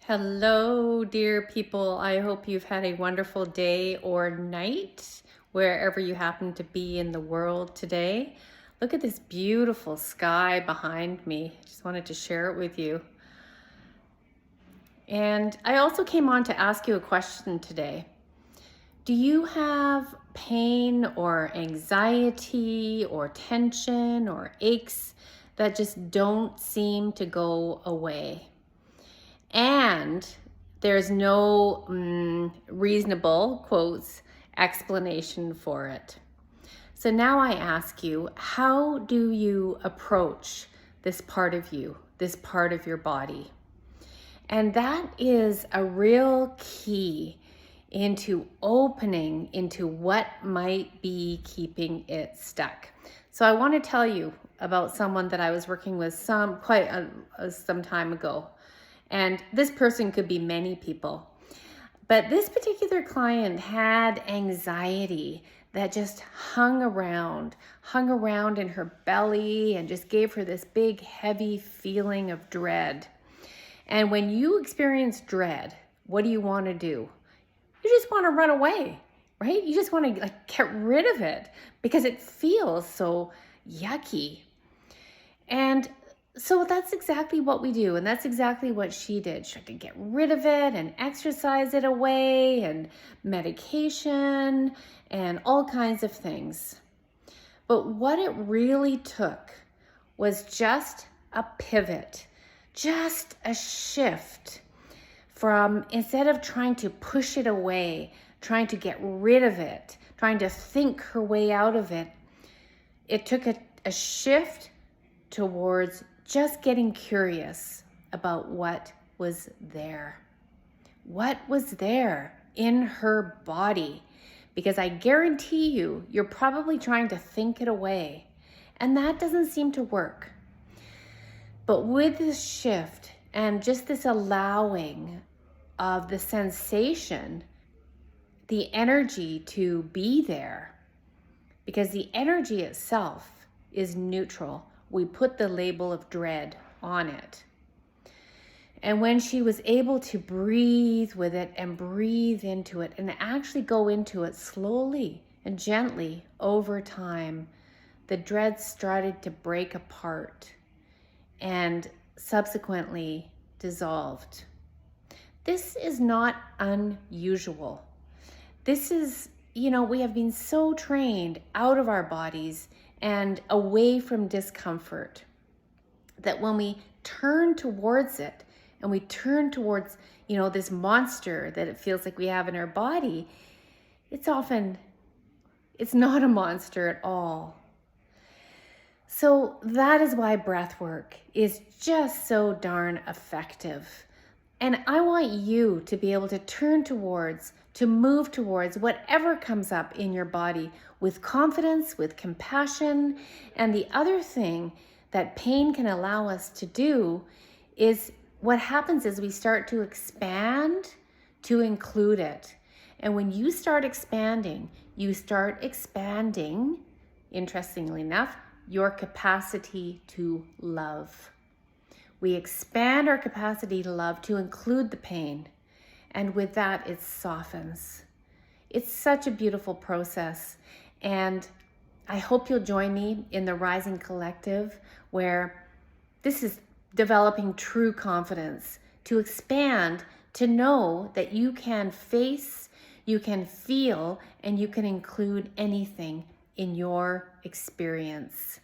Hello, dear people. I hope you've had a wonderful day or night wherever you happen to be in the world today. Look at this beautiful sky behind me. Just wanted to share it with you. And I also came on to ask you a question today. Do you have pain or anxiety or tension or aches that just don't seem to go away? And there's no reasonable, quotes, explanation for it. So now I ask you, how do you approach this part of you, this part of your body? And that is a real key into opening into what might be keeping it stuck. So I want to tell you about someone that I was working with some time ago. And this person could be many people. But this particular client had anxiety that just hung around in her belly and just gave her this big, heavy feeling of dread. And when you experience dread, what do you want to do? You just want to run away, right? You just want to get rid of it because it feels so yucky. And so that's exactly what we do. And that's exactly what she did. She had to get rid of it and exercise it away and medication and all kinds of things. But what it really took was just a pivot, just a shift from, instead of trying to push it away, trying to get rid of it, trying to think her way out of it, it took a shift towards just getting curious about what was there. What was there in her body? Because I guarantee you're probably trying to think it away, and that doesn't seem to work. But with this shift and just this allowing of the sensation, the energy to be there, because the energy itself is neutral. We put the label of dread on it. And when she was able to breathe with it and breathe into it and actually go into it slowly and gently over time, the dread started to break apart and subsequently dissolved. This is not unusual. This is, we have been so trained out of our bodies and away from discomfort that when we turn towards it and we turn towards, this monster that it feels like we have in our body, it's not a monster at all. So that is why breath work is just so darn effective. And I want you to be able to to move towards whatever comes up in your body with confidence, with compassion. And the other thing that pain can allow us to do is, what happens is we start to expand to include it. And when you start expanding, interestingly enough, your capacity to love. We expand our capacity to love to include the pain. And with that, it softens. It's such a beautiful process. And I hope you'll join me in the Rising Collective, where this is developing true confidence to expand, to know that you can face, you can feel, and you can include anything in your experience.